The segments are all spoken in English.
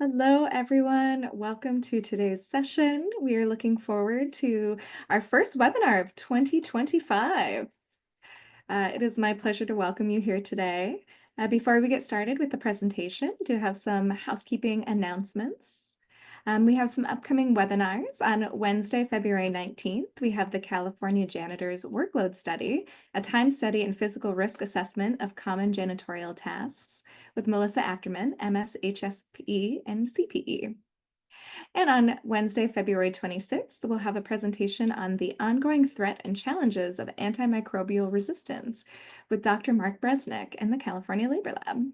Hello, everyone. Welcome to today's session. We are looking forward to our first webinar of 2025. It is my pleasure to welcome you here today. Before we get started with the presentation, I do have some housekeeping announcements. We have some upcoming webinars. On Wednesday, February 19th, we have the California Janitors Workload Study, a time study and physical risk assessment of common janitorial tasks with Melissa Ackerman, MS, HSPE, and CPE. And on Wednesday, February 26th, we'll have a presentation on the ongoing threat and challenges of antimicrobial resistance with Dr. Mark Bresnick and the California Labor Lab.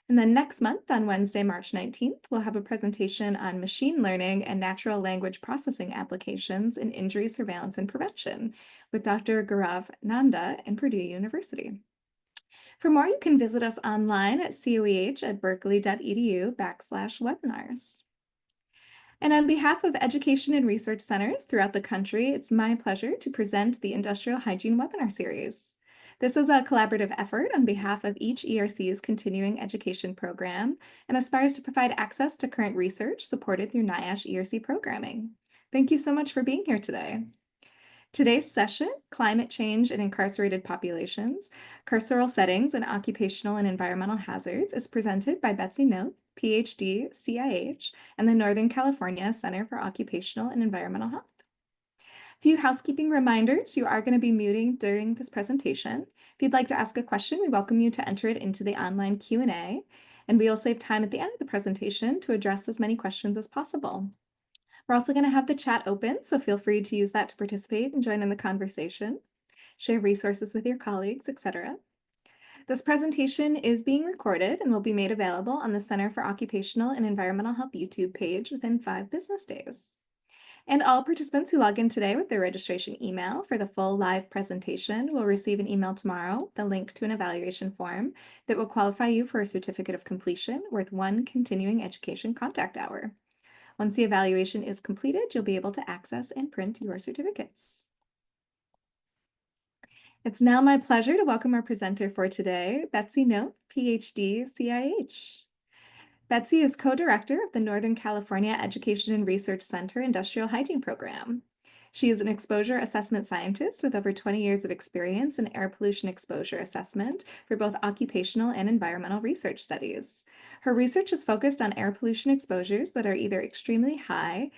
And then next month, on Wednesday, March 19th, we'll have a presentation on machine learning and natural language processing applications in injury surveillance and prevention with Dr. Gaurav Nanda and Purdue University. For more, you can visit us online at coeh@berkeley.edu/webinars. And on behalf of education and research centers throughout the country, it's my pleasure to present the Industrial Hygiene webinar series. This is a collaborative effort on behalf of each ERC's continuing education program and aspires to provide access to current research supported through NIASH ERC programming. Thank you so much for being here today. Today's session, Climate Change in Incarcerated Populations, Carceral Settings and Occupational and Environmental Hazards, is presented by Betsey Noth, PhD, CIH, and the Northern California Center for Occupational and Environmental Health. A few housekeeping reminders: you are going to be muting during this presentation. If you'd like to ask a question, we welcome you to enter it into the online Q&A, and we will save time at the end of the presentation to address as many questions as possible. We're also going to have the chat open, so feel free to use that to participate and join in the conversation, share resources with your colleagues, etc. This presentation is being recorded and will be made available on the Center for Occupational and Environmental Health YouTube page within 5 business days. And all participants who log in today with their registration email for the full live presentation will receive an email tomorrow, the link to an evaluation form that will qualify you for a certificate of completion worth 1 continuing education contact hour. Once the evaluation is completed, you'll be able to access and print your certificates. It's now my pleasure to welcome our presenter for today, Betsey Noth, PhD, CIH. Betsey is co-director of the Northern California Education and Research Center Industrial Hygiene Program. She is an exposure assessment scientist with over 20 years of experience in air pollution exposure assessment for both occupational and environmental research studies. Her research is focused on air pollution exposures that are either extremely high,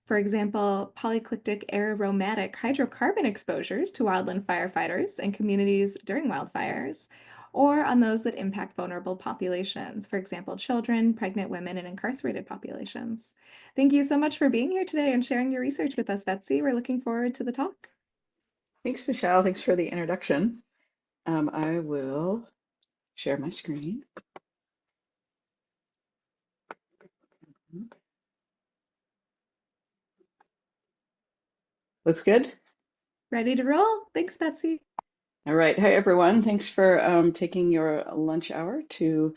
for example, polyclitic aromatic hydrocarbon exposures to wildland firefighters and communities during wildfires, or on those that impact vulnerable populations, for example, children, pregnant women, and incarcerated populations. Thank you so much for being here today and sharing your research with us, Betsey. We're looking forward to the talk. Thanks, Michelle. Thanks for the introduction. I will share my screen. Looks good? Ready to roll? Thanks, Betsey. All right. Hi, everyone. Thanks for taking your lunch hour to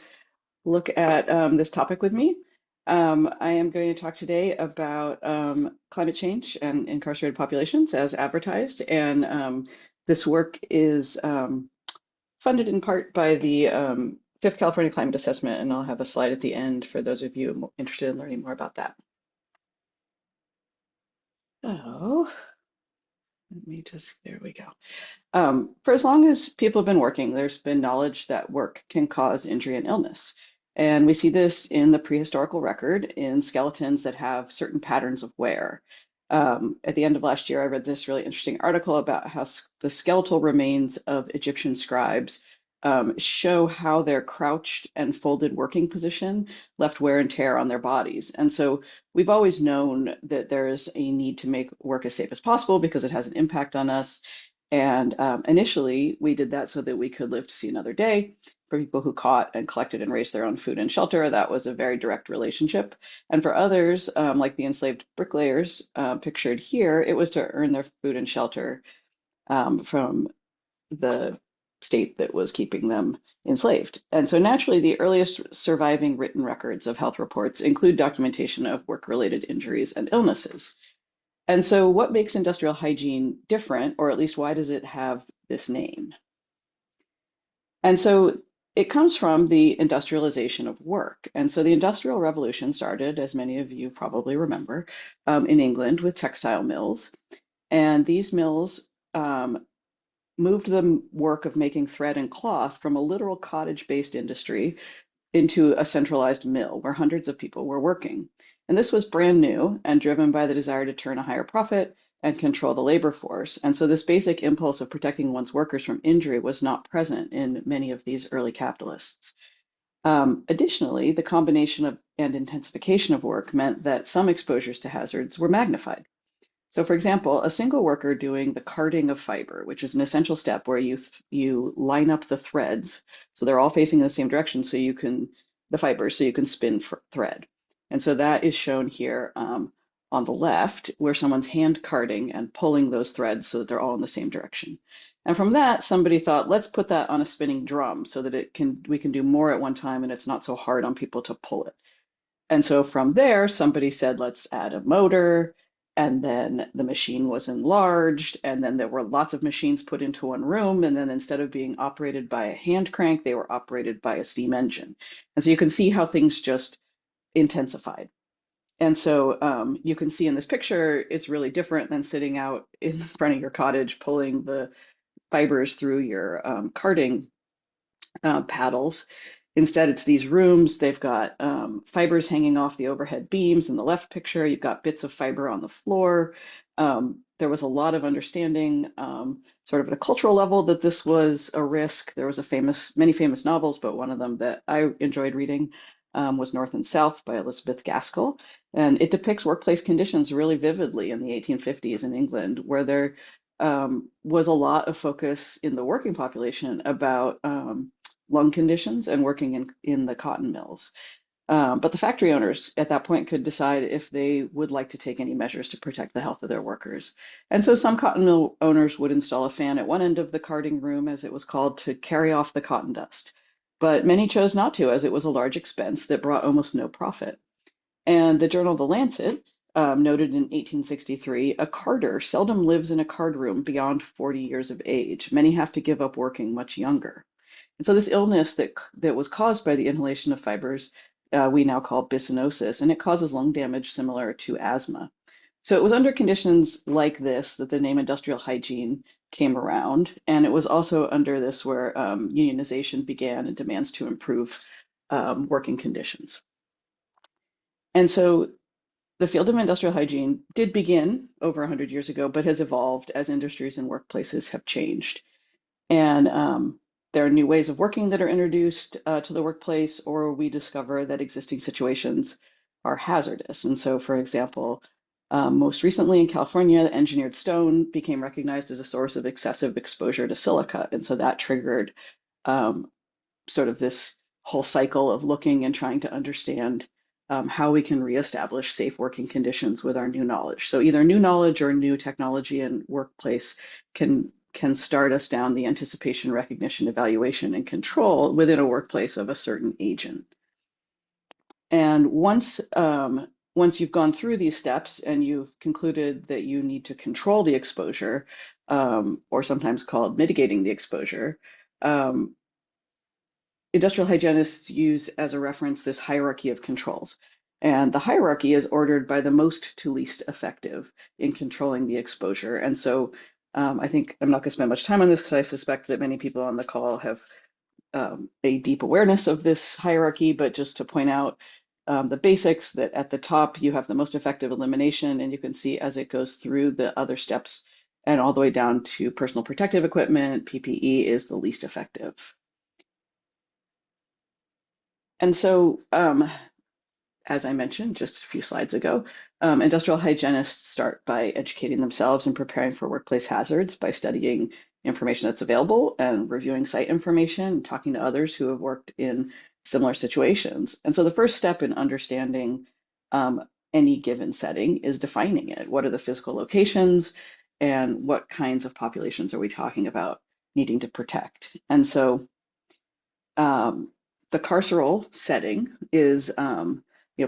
look at this topic with me. I am going to talk today about climate change and incarcerated populations as advertised. And this work is funded in part by the Fifth California Climate Assessment, and I'll have a slide at the end for those of you interested in learning more about that. So there we go. For as long as people have been working, there's been knowledge that work can cause injury and illness. And we see this in the prehistorical record in skeletons that have certain patterns of wear. At the end of last year, I read this really interesting article about how the skeletal remains of Egyptian scribes show how their crouched and folded working position left wear and tear on their bodies. And so we've always known that there is a need to make work as safe as possible because it has an impact on us. And initially, we did that so that we could live to see another day. For people who caught and collected and raised their own food and shelter, that was a very direct relationship. And for others, like the enslaved bricklayers pictured here, it was to earn their food and shelter from the state that was keeping them enslaved. And so naturally, the earliest surviving written records of health reports include documentation of work-related injuries and illnesses. And so what makes industrial hygiene different, or at least why does it have this name? And so It comes from the industrialization of work. And so the Industrial Revolution started, as many of you probably remember, in England with textile mills. And these mills moved the work of making thread and cloth from a literal cottage-based industry into a centralized mill where hundreds of people were working. And this was brand new and driven by the desire to turn a higher profit and control the labor force. And so this basic impulse of protecting one's workers from injury was not present in many of these early capitalists. Additionally, the combination of and intensification of work meant that some exposures to hazards were magnified. So for example, a single worker doing the carding of fiber, which is an essential step where you line up the threads so they're all facing the same direction so you can the fibers so you can spin thread. And so that is shown here on the left where someone's hand carding and pulling those threads so that they're all in the same direction. And from that, somebody thought, let's put that on a spinning drum so that we can do more at one time and it's not so hard on people to pull it. And so from there, somebody said, let's add a motor. And then the machine was enlarged. And then there were lots of machines put into one room. And then instead of being operated by a hand crank, they were operated by a steam engine. And so you can see how things just intensified. And so you can see in this picture, it's really different than sitting out in front of your cottage pulling the fibers through your carding paddles. Instead, it's these rooms. They've got fibers hanging off the overhead beams. In the left picture, you've got bits of fiber on the floor. There was a lot of understanding, sort of at a cultural level, that this was a risk. There was many famous novels, but one of them that I enjoyed reading was North and South by Elizabeth Gaskell. And it depicts workplace conditions really vividly in the 1850s in England, where there was a lot of focus in the working population about lung conditions and working in the cotton mills. But the factory owners at that point could decide if they would like to take any measures to protect the health of their workers. And so some cotton mill owners would install a fan at one end of the carding room, as it was called, to carry off the cotton dust. But many chose not to, as it was a large expense that brought almost no profit. And the journal The Lancet noted in 1863, a carder seldom lives in a card room beyond 40 years of age. Many have to give up working much younger. And so this illness that was caused by the inhalation of fibers, we now call byssinosis, and it causes lung damage similar to asthma. So it was under conditions like this that the name industrial hygiene came around, and it was also under this where unionization began and demands to improve working conditions. And so the field of industrial hygiene did begin over 100 years ago, but has evolved as industries and workplaces have changed. And there are new ways of working that are introduced to the workplace, or we discover that existing situations are hazardous. And so, for example, most recently in California, engineered stone became recognized as a source of excessive exposure to silica. And so that triggered sort of this whole cycle of looking and trying to understand how we can reestablish safe working conditions with our new knowledge. So either new knowledge or new technology and workplace can start us down the anticipation, recognition, evaluation, and control within a workplace of a certain agent. And once you've gone through these steps and you've concluded that you need to control the exposure, or sometimes called mitigating the exposure, industrial hygienists use as a reference this hierarchy of controls. And the hierarchy is ordered by the most to least effective in controlling the exposure. And so I think I'm not going to spend much time on this because I suspect that many people on the call have a deep awareness of this hierarchy, but just to point out the basics, that at the top you have the most effective elimination, and you can see as it goes through the other steps and all the way down to personal protective equipment, PPE is the least effective. And so, as I mentioned just a few slides ago, industrial hygienists start by educating themselves and preparing for workplace hazards by studying information that's available and reviewing site information and talking to others who have worked in similar situations. And so the first step in understanding any given setting is defining it. What are the physical locations and what kinds of populations are we talking about needing to protect? And so the carceral setting is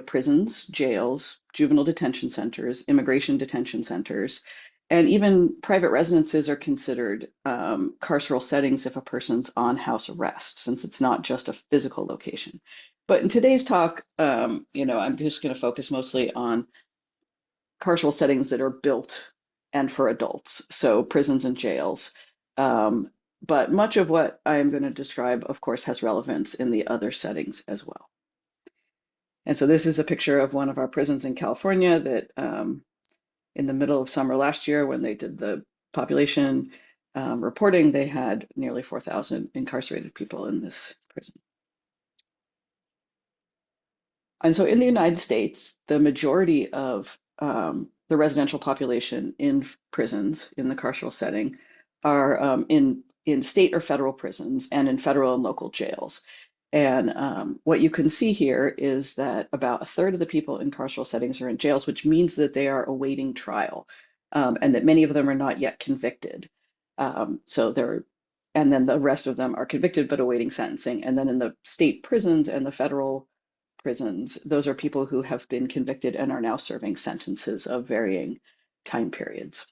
prisons, jails, juvenile detention centers, immigration detention centers, And even private residences are considered carceral settings if a person's on house arrest, since it's not just a physical location. But in today's talk, I'm just going to focus mostly on carceral settings that are built and for adults, so prisons and jails. Um, but much of what I am going to describe, of course, has relevance in the other settings as well. And so this is a picture of one of our prisons in California that in the middle of summer last year, when they did the population reporting, they had nearly 4,000 incarcerated people in this prison. And so in the United States, the majority of the residential population in prisons in the carceral setting are in state or federal prisons and in federal and local jails. And what you can see here is that about a third of the people in carceral settings are in jails, which means that they are awaiting trial, and that many of them are not yet convicted. And then the rest of them are convicted but awaiting sentencing. And then in the state prisons and the federal prisons, those are people who have been convicted and are now serving sentences of varying time periods.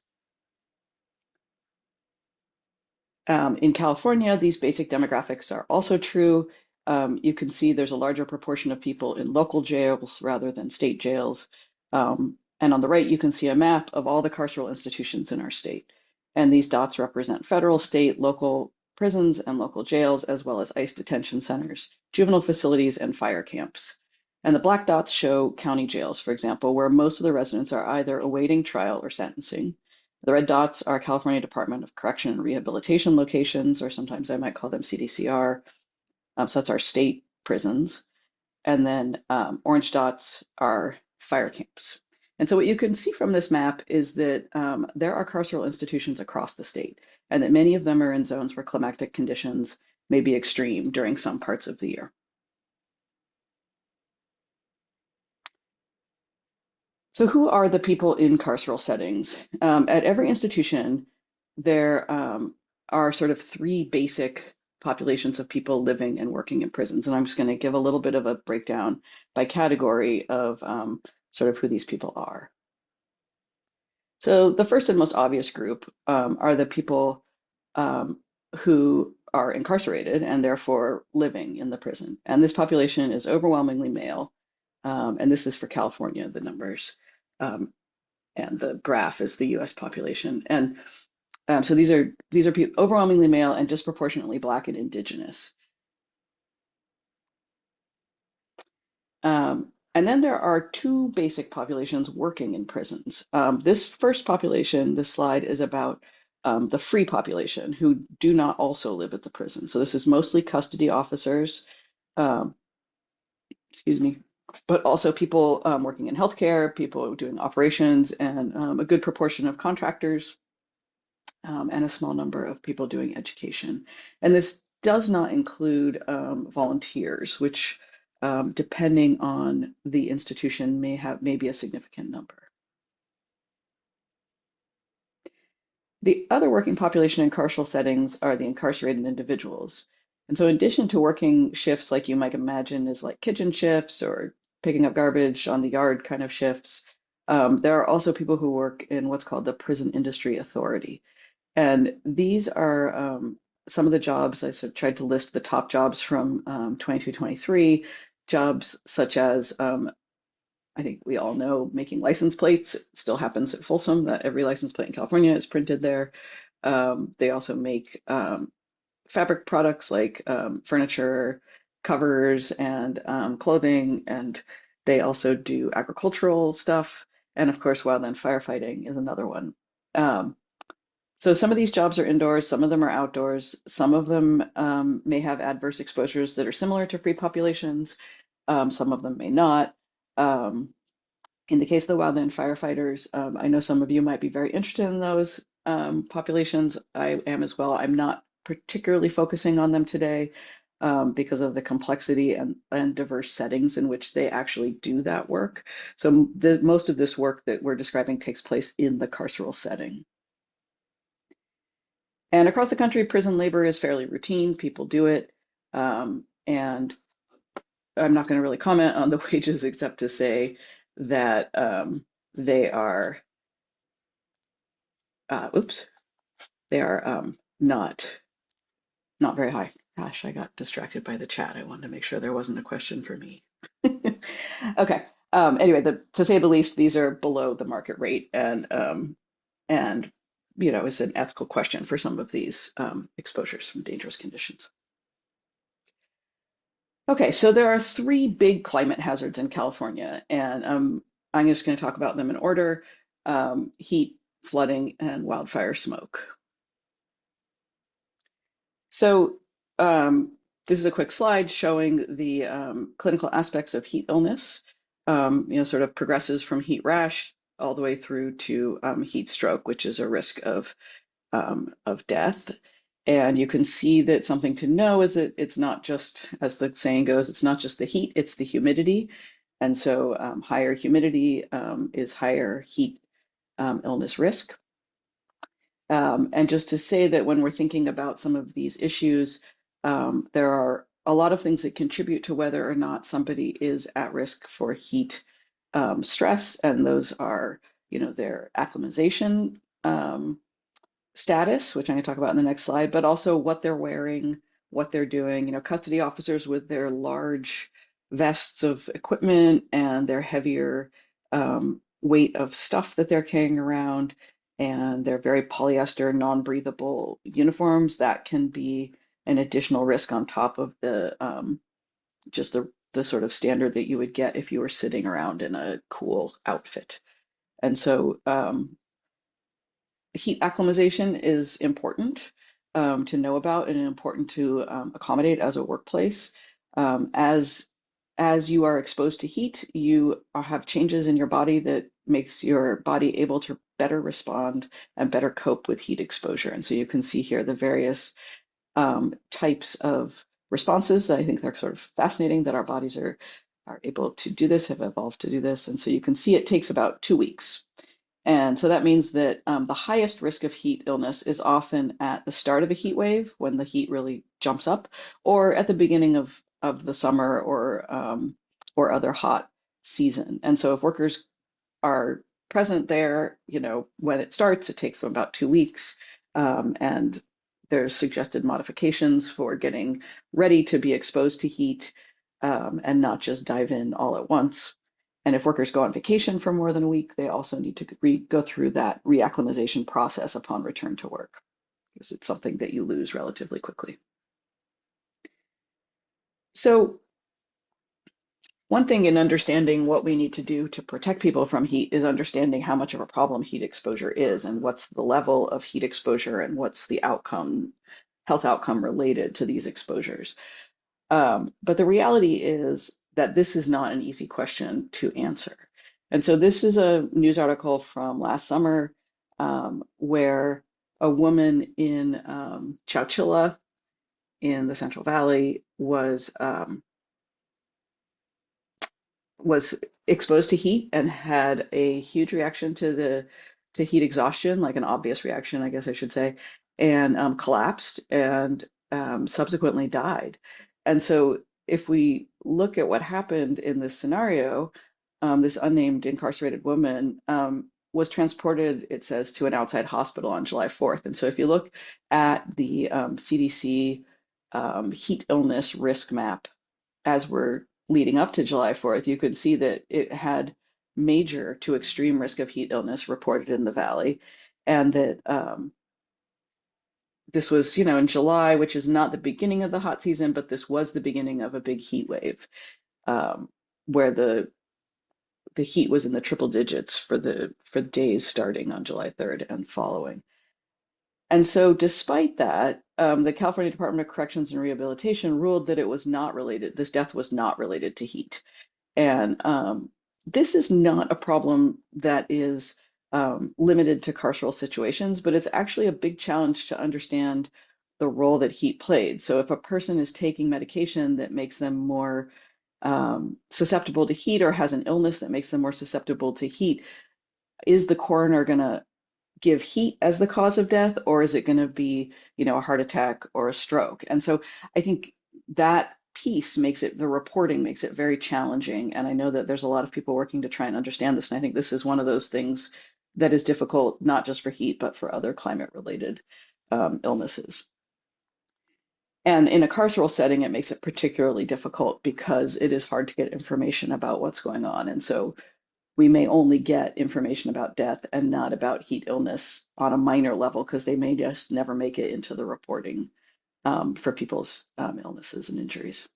In California, these basic demographics are also true. You can see there's a larger proportion of people in local jails rather than state jails. And on the right, you can see a map of all the carceral institutions in our state. And these dots represent federal, state, local prisons and local jails, as well as ICE detention centers, juvenile facilities, and fire camps. And the black dots show county jails, for example, where most of the residents are either awaiting trial or sentencing. The red dots are California Department of Correction and Rehabilitation locations, or sometimes I might call them CDCR. So that's our state prisons. And then orange dots are fire camps. And so what you can see from this map is that there are carceral institutions across the state, and that many of them are in zones where climatic conditions may be extreme during some parts of the year. So who are the people in carceral settings? At every institution, there are sort of three basic populations of people living and working in prisons. And I'm just going to give a little bit of a breakdown by category of sort of who these people are. So the first and most obvious group are the people who are incarcerated and therefore living in the prison. And this population is overwhelmingly male. And this is for California, the numbers. Um, and the graph is the US population. And so these are overwhelmingly male and disproportionately Black and Indigenous. And then there are two basic populations working in prisons. This first population, this slide is about the free population who do not also live at the prison. So this is mostly custody officers, um, excuse me, but also people working in healthcare, people doing operations, and a good proportion of contractors, and a small number of people doing education. And this does not include volunteers, which, depending on the institution, may be a significant number. The other working population in carceral settings are the incarcerated individuals. And so in addition to working shifts like you might imagine is like kitchen shifts or picking up garbage on the yard kind of shifts, there are also people who work in what's called the Prison Industry Authority. And these are some of the jobs. I sort of tried to list the top jobs from 22-23, jobs such as, I think we all know, making license plates. It still happens at Folsom that every license plate in California is printed there. They also make fabric products like furniture, covers, and clothing. And they also do agricultural stuff. And of course, wildland firefighting is another one. So some of these jobs are indoors, some of them are outdoors, some of them may have adverse exposures that are similar to free populations, some of them may not. In the case of the wildland firefighters, I know some of you might be very interested in those populations. I am as well. I'm not particularly focusing on them today because of the complexity and diverse settings in which they actually do that work. So most of this work that we're describing takes place in the carceral setting. And across the country, prison labor is fairly routine. People do it. And I'm not going to really comment on the wages except to say that they are oops, they are not very high. Gosh, I got distracted by the chat. I wanted to make sure there wasn't a question for me. Okay. Anyway, to say the least, these are below the market rate, and it's an ethical question for some of these exposures from dangerous conditions. Okay, so there are three big climate hazards in California, and I'm just going to talk about them in order: heat, flooding, and wildfire smoke. So this is a quick slide showing the clinical aspects of heat illness. Sort of progresses from heat rash all the way through to heat stroke, which is a risk of death. And you can see that something to know is that it's not just, as the saying goes, it's not just the heat, it's the humidity. And so higher humidity is higher heat illness risk. And just to say that when we're thinking about some of these issues, there are a lot of things that contribute to whether or not somebody is at risk for heat stress, and those are, their acclimatization status, which I'm going to talk about in the next slide, but also what they're wearing, what they're doing. Custody officers with their large vests of equipment and their heavier weight of stuff that they're carrying around, and their very polyester, non-breathable uniforms, that can be an additional risk on top of the just the sort of standard that you would get if you were sitting around in a cool outfit. And so heat acclimatization is important to know about and important to accommodate as a workplace. As you are exposed to heat, you have changes in your body that makes your body able to better respond and better cope with heat exposure. And so you can see here the various types of responses that I think they're sort of fascinating, that our bodies are able to do this, have evolved to do this. And so you can see it takes about 2 weeks. And so that means that the highest risk of heat illness is often at the start of a heat wave, when the heat really jumps up, or at the beginning of the summer or other hot season. And so if workers are present there, when it starts, it takes them about 2 weeks. And there's suggested modifications for getting ready to be exposed to heat and not just dive in all at once. And if workers go on vacation for more than a week, they also need to go through that reacclimatization process upon return to work, because it's something that you lose relatively quickly. So one thing in understanding what we need to do to protect people from heat is understanding how much of a problem heat exposure is, and what's the level of heat exposure, and what's the health outcome related to these exposures. But the reality is that this is not an easy question to answer. And so this is a news article from last summer where a woman in Chowchilla in the Central Valley was exposed to heat and had a huge reaction to heat exhaustion, like an obvious reaction, I guess I should say, and collapsed and subsequently died. And so if we look at what happened in this scenario, this unnamed incarcerated woman was transported, it says, to an outside hospital on July 4th. And so if you look at the CDC heat illness risk map as we're leading up to July 4th, you could see that it had major to extreme risk of heat illness reported in the valley, and that this was, in July, which is not the beginning of the hot season, but this was the beginning of a big heat wave, where the heat was in the triple digits for the days starting on July 3rd and following. And so despite that, the California Department of Corrections and Rehabilitation ruled that this death was not related to heat. And this is not a problem that is limited to carceral situations, but it's actually a big challenge to understand the role that heat played. So if a person is taking medication that makes them more susceptible to heat, or has an illness that makes them more susceptible to heat, is the coroner going to give heat as the cause of death, or is it going to be, a heart attack or a stroke? And so I think that piece the reporting makes it very challenging. And I know that there's a lot of people working to try and understand this. And I think this is one of those things that is difficult, not just for heat, but for other climate-related illnesses. And in a carceral setting, it makes it particularly difficult because it is hard to get information about what's going on. And so we may only get information about death and not about heat illness on a minor level because they may just never make it into the reporting for people's illnesses and injuries.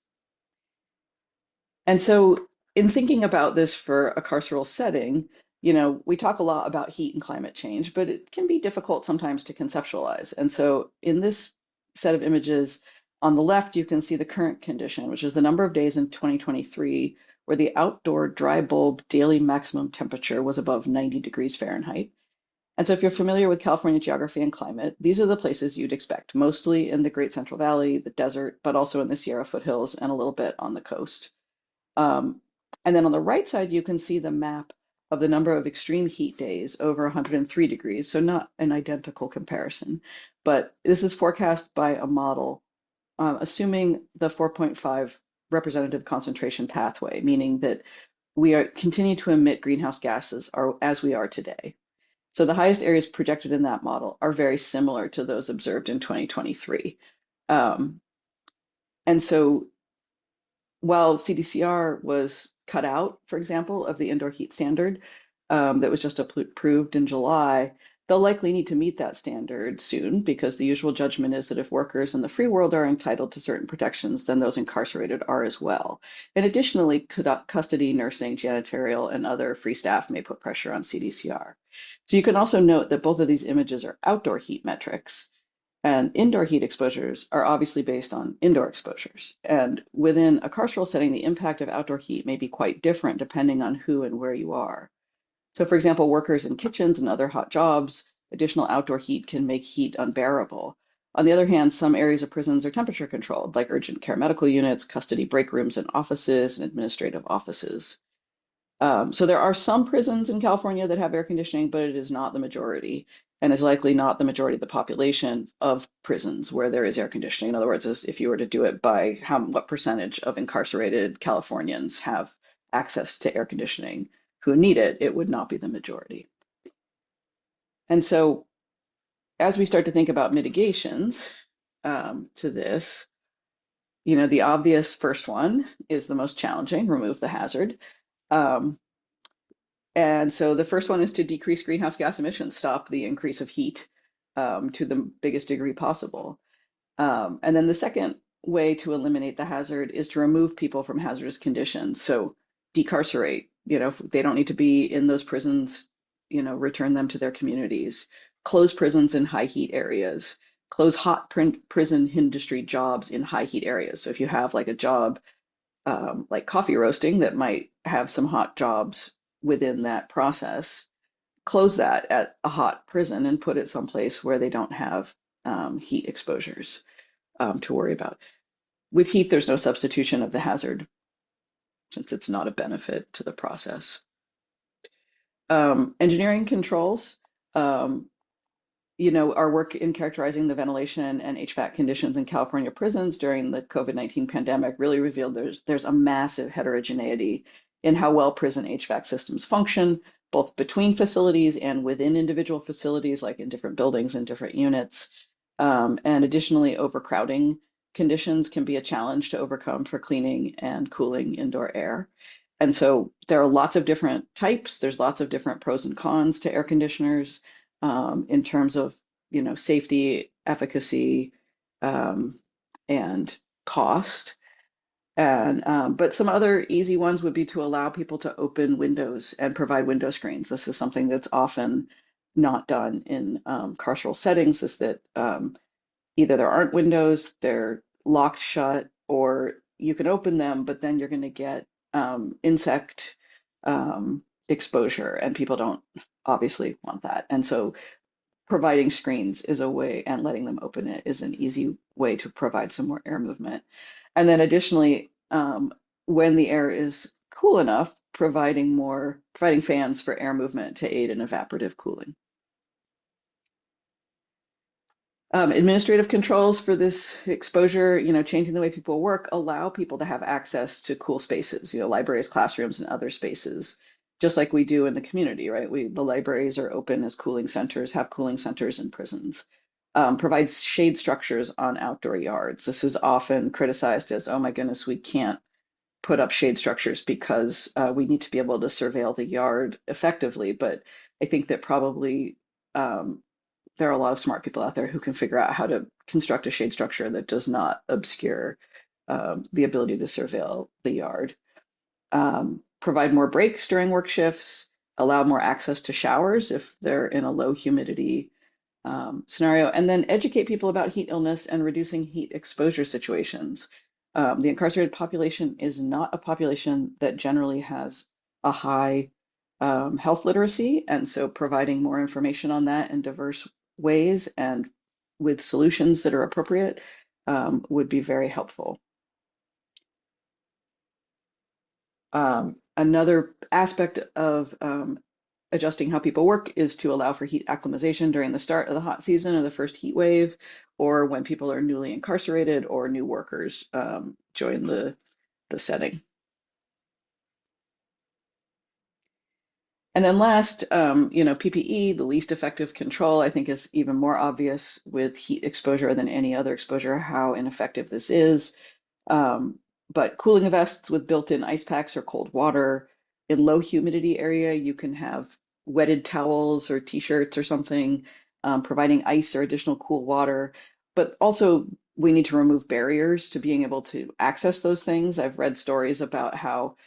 And so in thinking about this for a carceral setting, we talk a lot about heat and climate change, but it can be difficult sometimes to conceptualize. And so in this set of images, on the left, you can see the current condition, which is the number of days in 2023 where the outdoor dry bulb daily maximum temperature was above 90 degrees Fahrenheit. And so if you're familiar with California geography and climate, these are the places you'd expect, mostly in the Great Central Valley, the desert, but also in the Sierra foothills and a little bit on the coast. Um, and then on the right side, you can see the map of the number of extreme heat days over 103 degrees. So not an identical comparison, but this is forecast by a model, assuming the 4.5 representative concentration pathway, meaning that we continue to emit greenhouse gases as we are today. So the highest areas projected in that model are very similar to those observed in 2023. And so while CDCR was cut out, for example, of the indoor heat standard that was just approved in July, they'll likely need to meet that standard soon because the usual judgment is that if workers in the free world are entitled to certain protections, then those incarcerated are as well. And additionally, custody, nursing, janitorial, and other free staff may put pressure on CDCR. So you can also note that both of these images are outdoor heat metrics. And indoor heat exposures are obviously based on indoor exposures. And within a carceral setting, the impact of outdoor heat may be quite different depending on who and where you are. So for example, workers in kitchens and other hot jobs, additional outdoor heat can make heat unbearable. On the other hand, some areas of prisons are temperature controlled, like urgent care medical units, custody break rooms and offices, and administrative offices. So there are some prisons in California that have air conditioning, but it is not the majority, and is likely not the majority of the population of prisons where there is air conditioning. In other words, if you were to do it by what percentage of incarcerated Californians have access to air conditioning who need it, it would not be the majority. And so as we start to think about mitigations to this, the obvious first one is the most challenging, remove the hazard. And so the first one is to decrease greenhouse gas emissions, stop the increase of heat to the biggest degree possible. And then the second way to eliminate the hazard is to remove people from hazardous conditions. So decarcerate, if they don't need to be in those prisons, return them to their communities. Close prisons in high heat areas. Close hot prison industry jobs in high heat areas. So if you have like a job like coffee roasting that might have some hot jobs within that process, close that at a hot prison and put it someplace where they don't have heat exposures to worry about. With heat, there's no substitution of the hazard since it's not a benefit to the process. Engineering controls, our work in characterizing the ventilation and HVAC conditions in California prisons during the COVID-19 pandemic really revealed there's a massive heterogeneity in how well prison HVAC systems function, both between facilities and within individual facilities, like in different buildings and different units. And additionally, overcrowding conditions can be a challenge to overcome for cleaning and cooling indoor air. And so there are lots of different types. There's lots of different pros and cons to air conditioners in terms of, safety, efficacy, and cost. And but some other easy ones would be to allow people to open windows and provide window screens. This is something that's often not done in carceral settings, is that either there aren't windows, they're locked shut, or you can open them, but then you're going to get insect exposure, and people don't obviously want that. And so providing screens is a way, and letting them open it is an easy way to provide some more air movement. And then additionally, when the air is cool enough, providing fans for air movement to aid in evaporative cooling. Administrative controls for this exposure, changing the way people work, allow people to have access to cool spaces, libraries, classrooms, and other spaces. just like we do in the community, right? The libraries are open as cooling centers, have cooling centers in prisons. Provides shade structures on outdoor yards. This is often criticized as, oh my goodness, we can't put up shade structures because we need to be able to surveil the yard effectively. But I think that probably there are a lot of smart people out there who can figure out how to construct a shade structure that does not obscure the ability to surveil the yard. Provide more breaks during work shifts, allow more access to showers if they're in a low humidity scenario, and then educate people about heat illness and reducing heat exposure situations. The incarcerated population is not a population that generally has a high health literacy, and so providing more information on that in diverse ways and with solutions that are appropriate would be very helpful. Another aspect of adjusting how people work is to allow for heat acclimatization during the start of the hot season or the first heat wave, or when people are newly incarcerated or new workers join the setting. And then last, PPE, the least effective control, I think is even more obvious with heat exposure than any other exposure, how ineffective this is. But cooling vests with built-in ice packs or cold water. In low humidity area, you can have wetted towels or t-shirts or something, providing ice or additional cool water. But also we need to remove barriers to being able to access those things. I've read stories about how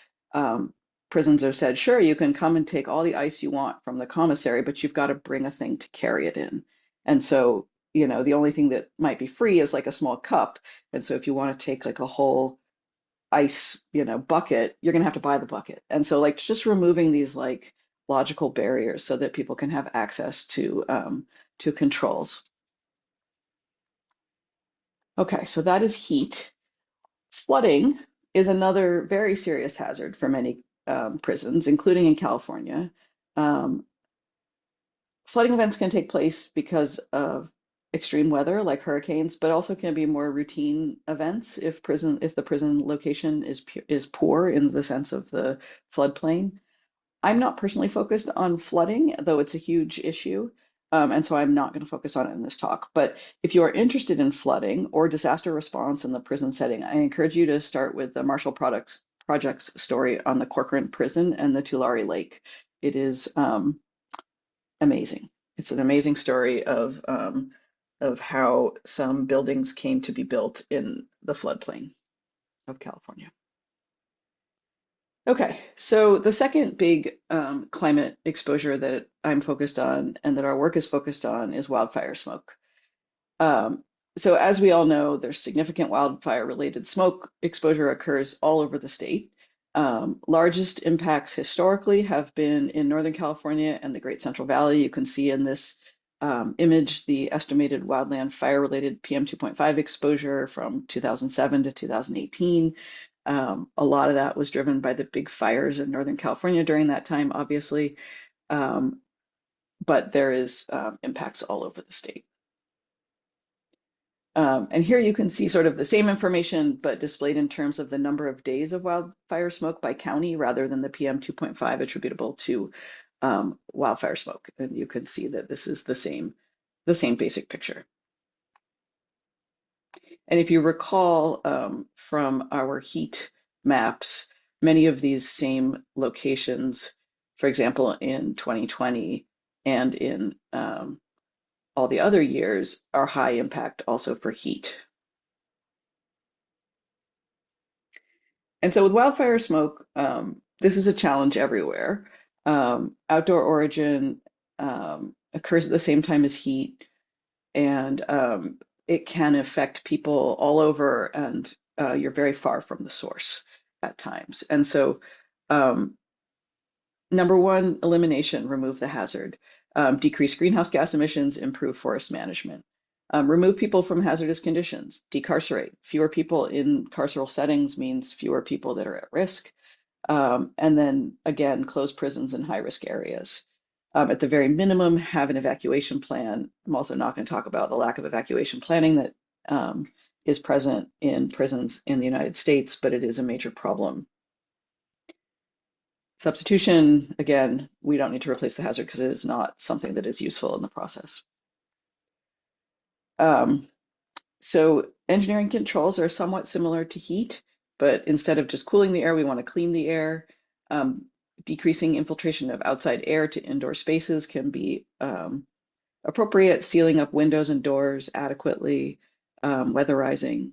prisons have said, sure, you can come and take all the ice you want from the commissary, but you've got to bring a thing to carry it in. And so, the only thing that might be free is like a small cup. And so if you want to take like a whole ice, bucket, you're going to have to buy the bucket. And so like just removing these like logical barriers so that people can have access to controls. Okay, so that is heat. Flooding is another very serious hazard for many prisons, including in California. Um, Flooding events can take place because of extreme weather like hurricanes, but also can be more routine events if the prison location is poor in the sense of the floodplain. I'm not personally focused on flooding, though it's a huge issue. And so I'm not going to focus on it in this talk. But if you are interested in flooding or disaster response in the prison setting, I encourage you to start with the Marshall Project's story on the Corcoran Prison and the Tulare Lake. It is amazing. It's an amazing story of how some buildings came to be built in the floodplain of California. Okay, so the second big climate exposure that I'm focused on and that our work is focused on is wildfire smoke. Um, so as we all know, there's significant wildfire-related smoke exposure occurs all over the state. Largest impacts historically have been in Northern California and the Great Central Valley. You can see in this image the estimated wildland fire-related PM 2.5 exposure from 2007 to 2018. A lot of that was driven by the big fires in Northern California during that time, obviously, but there is impacts all over the state. And here you can see sort of the same information, but displayed in terms of the number of days of wildfire smoke by county rather than the PM 2.5 attributable to wildfire smoke. And you can see that this is the same basic picture. And if you recall from our heat maps, many of these same locations, for example, in 2020 and in all the other years, are high impact also for heat. And so with wildfire smoke, this is a challenge everywhere. Outdoor origin occurs at the same time as heat, and it can affect people all over, and you're very far from the source at times. And so, number one, elimination, remove the hazard. Decrease greenhouse gas emissions, improve forest management. Remove people from hazardous conditions, decarcerate. Fewer people in carceral settings means fewer people that are at risk. And then again, close prisons in high risk areas. At the very minimum, have an evacuation plan. I'm also not going to talk about the lack of evacuation planning that is present in prisons in the United States, but it is a major problem. Substitution, again, we don't need to replace the hazard because it is not something that is useful in the process. Um, so engineering controls are somewhat similar to heat, but instead of just cooling the air, we want to clean the air. Um, Decreasing infiltration of outside air to indoor spaces can be appropriate, sealing up windows and doors adequately, weatherizing,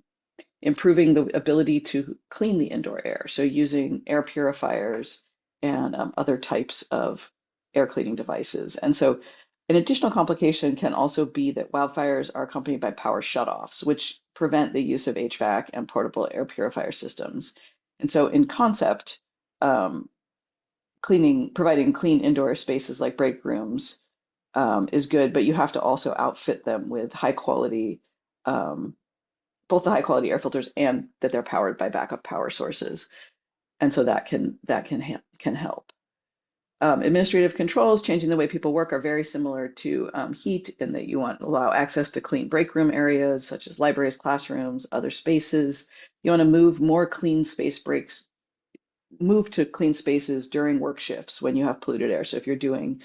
improving the ability to clean the indoor air. So using air purifiers and other types of air cleaning devices. And so an additional complication can also be that wildfires are accompanied by power shutoffs, which prevent the use of HVAC and portable air purifier systems. And so in concept, um, providing clean indoor spaces like break rooms is good, but you have to also outfit them with high quality both the high quality air filters and that they're powered by backup power sources. And so that can help. Administrative controls, changing the way people work, are very similar to heat in that you want to allow access to clean break room areas such as libraries, classrooms, other spaces. You want to move to clean spaces during work shifts when you have polluted air. So if you're doing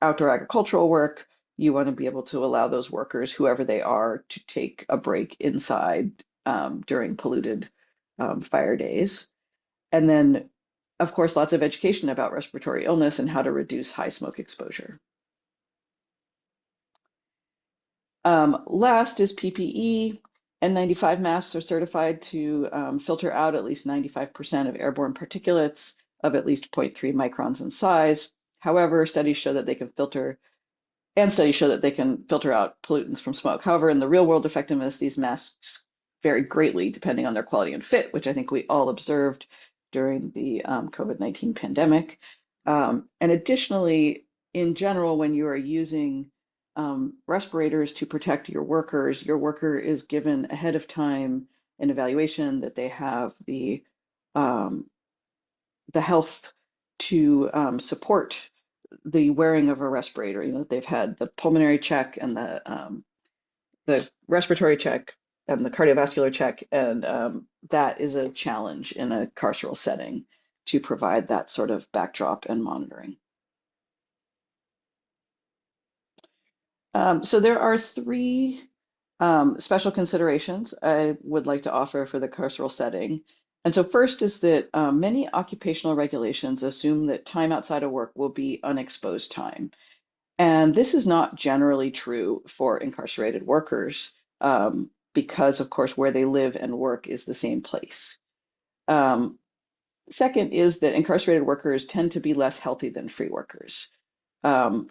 outdoor agricultural work, you want to be able to allow those workers, whoever they are, to take a break inside during polluted fire days. And then, of course, lots of education about respiratory illness and how to reduce high smoke exposure. Last is PPE. N95 masks are certified to filter out at least 95% of airborne particulates of at least 0.3 microns in size. However, studies show that they can filter out pollutants from smoke. However, in the real world effectiveness, these masks vary greatly depending on their quality and fit, which I think we all observed during the COVID-19 pandemic. And additionally, in general, when you are using respirators to protect your worker is given ahead of time an evaluation that they have um, the health to support the wearing of a respirator. You know, they've had the pulmonary check and the respiratory check and the cardiovascular check, and that is a challenge in a carceral setting to provide that sort of backdrop and monitoring. So there are three special considerations I would like to offer for the carceral setting. And so first is that many occupational regulations assume that time outside of work will be unexposed time. And this is not generally true for incarcerated workers because, of course, where they live and work is the same place. Um, Second is that incarcerated workers tend to be less healthy than free workers. Um,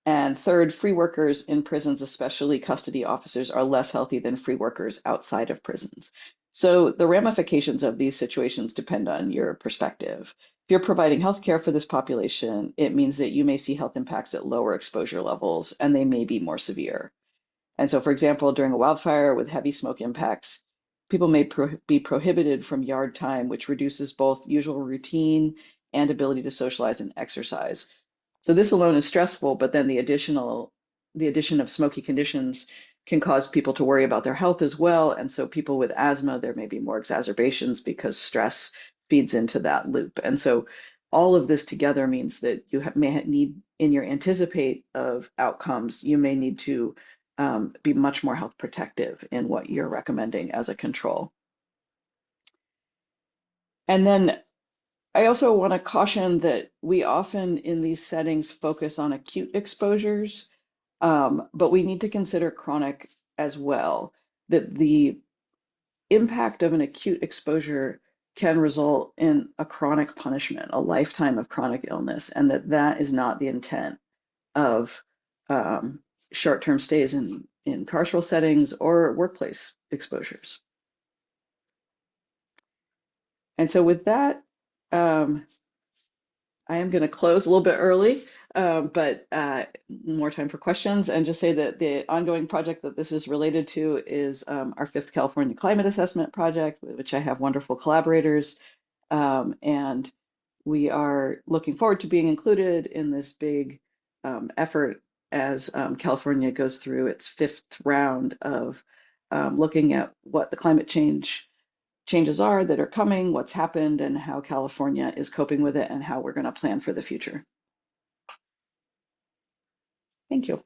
and third, free workers in prisons, especially custody officers, are less healthy than free workers outside of prisons. So the ramifications of these situations depend on your perspective. If you're providing healthcare for this population, it means that you may see health impacts at lower exposure levels, and they may be more severe. And so, for example, during a wildfire with heavy smoke impacts, people may be prohibited from yard time, which reduces both usual routine and ability to socialize and exercise. So this alone is stressful, but then the addition of smoky conditions can cause people to worry about their health as well. And so people with asthma, there may be more exacerbations because stress feeds into that loop. And so all of this together means that may need in your anticipate of outcomes, you may need to be much more health protective in what you're recommending as a control. And then I also want to caution that we often in these settings focus on acute exposures, but we need to consider chronic as well, that the impact of an acute exposure can result in a chronic punishment, a lifetime of chronic illness, and that is not the intent of short-term stays in carceral settings or workplace exposures. And so with that, I am going to close a little bit early, but more time for questions, and just say that the ongoing project that this is related to is our fifth California Climate Assessment Project, which I have wonderful collaborators, and we are looking forward to being included in this big effort as California goes through its fifth round of looking at what the climate change changes are that are coming, what's happened, and how California is coping with it, and how we're going to plan for the future. Thank you.